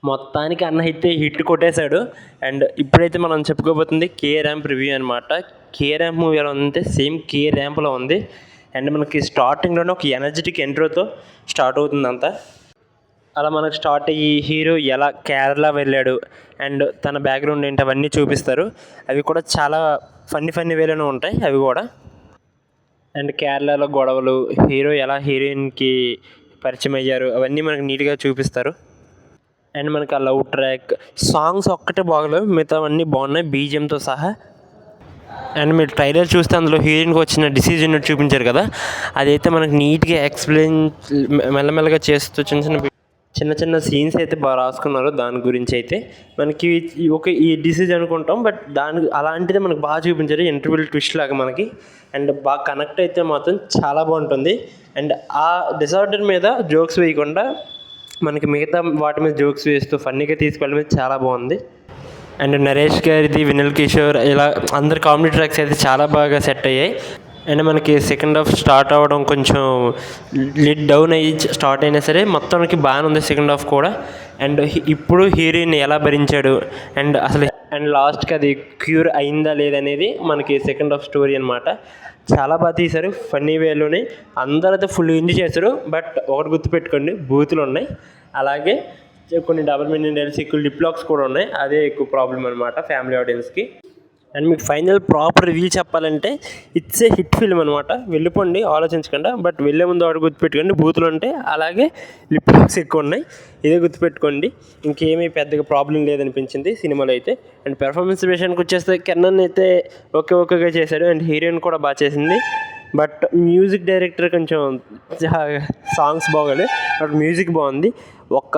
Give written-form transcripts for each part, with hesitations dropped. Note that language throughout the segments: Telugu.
మొత్తానికి అన్న అయితే హిట్ కొట్టేశాడు. అండ్ ఇప్పుడైతే మనం చెప్పుకోబోతుంది కే ర్యాంప్ రివ్యూ అనమాట. కే ర్యాంప్ మూవీ ఎలా ఉందంటే సేమ్ కే ర్యాంప్లో ఉంది. అండ్ మనకి స్టార్టింగ్లోనే ఒక ఎనర్జెటిక్ ఎంట్రోతో స్టార్ట్ అవుతుంది అంతా. అలా మనకు స్టార్ట్ అయ్యి హీరో ఎలా కేరళ వెళ్ళాడు అండ్ తన బ్యాక్గ్రౌండ్ ఏంటి అవన్నీ చూపిస్తారు. అవి కూడా చాలా ఫన్నీ వేలోనే ఉంటాయి అవి కూడా. అండ్ కేరళలో గొడవలు, హీరో ఎలా హీరోయిన్కి పరిచయం అయ్యారు అవన్నీ మనకు నీట్గా చూపిస్తారు. అండ్ మనకు ఆ లవ్ ట్రాక్ సాంగ్స్ ఒక్కటే బాగలేవు, మిగతావన్నీ బాగున్నాయి బీజిఎంతో సహా. అండ్ మీరు ట్రైలర్ చూస్తే అందులో హీరోయిన్కి వచ్చిన డిసీజ్ ఉన్నట్టు చూపించారు కదా, అదైతే మనకు నీట్గా ఎక్స్ప్లెయిన్ మెల్లమెల్లగా చేస్తూ చిన్న సీన్స్ అయితే బాగా రాసుకున్నారు. దాని గురించి అయితే మనకి ఈ డిసీజ్ అనుకుంటాం, బట్ అలాంటిదే మనకు బాగా చూపించారు ఇంటర్వ్యూల్ ట్విస్ట్ లాగా మనకి. అండ్ బాగా కనెక్ట్ అయితే మాత్రం చాలా బాగుంటుంది. అండ్ ఆ డిసార్డర్ మీద జోక్స్ వేయకుండా మనకి మిగతా వాటి మీద జోక్స్ వేస్తూ ఫన్నీగా తీసుకెళ్ళడం చాలా బాగుంది. అండ్ నరేష్ గారిది, వినల్ కిషోర్ ఇలా అందరి కామెడీ ట్రాక్స్ అయితే చాలా బాగా సెట్ అయ్యాయి. అండ్ మనకి సెకండ్ హాఫ్ స్టార్ట్ అవ్వడం కొంచెం లిడ్ డౌన్ అయ్యి స్టార్ట్ అయినా సరే మొత్తానికి బాగానే ఉంది సెకండ్ హాఫ్ కూడా. అండ్ ఇప్పుడు హీరోయిన్ ఎలా భరించాడు అండ్ లాస్ట్కి అది క్యూర్ అయిందా లేదనేది మనకి సెకండ్ హాఫ్ స్టోరీ అనమాట. చాలా బాగా తీశారు ఫన్నీ వేలోనే. అందరూ అయితే ఫుల్ ఎంజాయ్ చేశారు. బట్ ఒకటి గుర్తుపెట్టుకోండి, బూతులు ఉన్నాయి, అలాగే కొన్ని డబుల్ మీనింగ్ డైలాగ్స్, ఎక్కువ లిప్ లాక్స్ కూడా ఉన్నాయి. అదే ఎక్కువ ప్రాబ్లం అనమాట ఫ్యామిలీ ఆడియన్స్కి. అండ్ మీకు ఫైనల్ ప్రాపర్ రివ్యూ చెప్పాలంటే ఇట్స్ ఏ హిట్ ఫిల్మ్ అనమాట. వెళ్ళిపోండి ఆలోచించకుండా. బట్ వెళ్ళే ముందు ఒకటి గుర్తుపెట్టుకోండి, బూతులు ఉంటాయి, అలాగే లిప్ లాక్స్ ఎక్కువ ఉన్నాయి. ఇదే గుర్తుపెట్టుకోండి. ఇంకేమీ పెద్దగా ప్రాబ్లం లేదనిపించింది సినిమాలో అయితే. అండ్ పెర్ఫార్మెన్స్ విషయానికి వచ్చేస్తే కెన్నన్ అయితే ఓకేగా చేశాడు. అండ్ హీరోయిన్ కూడా బాగా చేసింది. బట్ మ్యూజిక్ డైరెక్టర్ కొంచెం సాంగ్స్ బాగోలేదు, బట్ మ్యూజిక్ బాగుంది. ఒక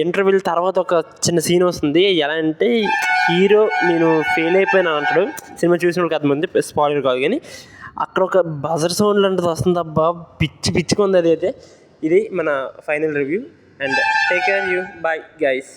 ఇంటర్వ్యూల తర్వాత ఒక చిన్న సీన్ వస్తుంది. ఎలా అంటే హీరో నేను ఫెయిల్ అయిపోయినా అంటాడు. సినిమా చూసిన వాళ్ళకి అర్థమైంది, స్పాయిలర్ కాదు కానీ. అక్కడ ఒక బజర్ సౌండ్ లాంటిది వస్తుంది, అబ్బా పిచ్చిగా ఉంది అది అయితే. ఇది మన final review. And take care you, bye guys.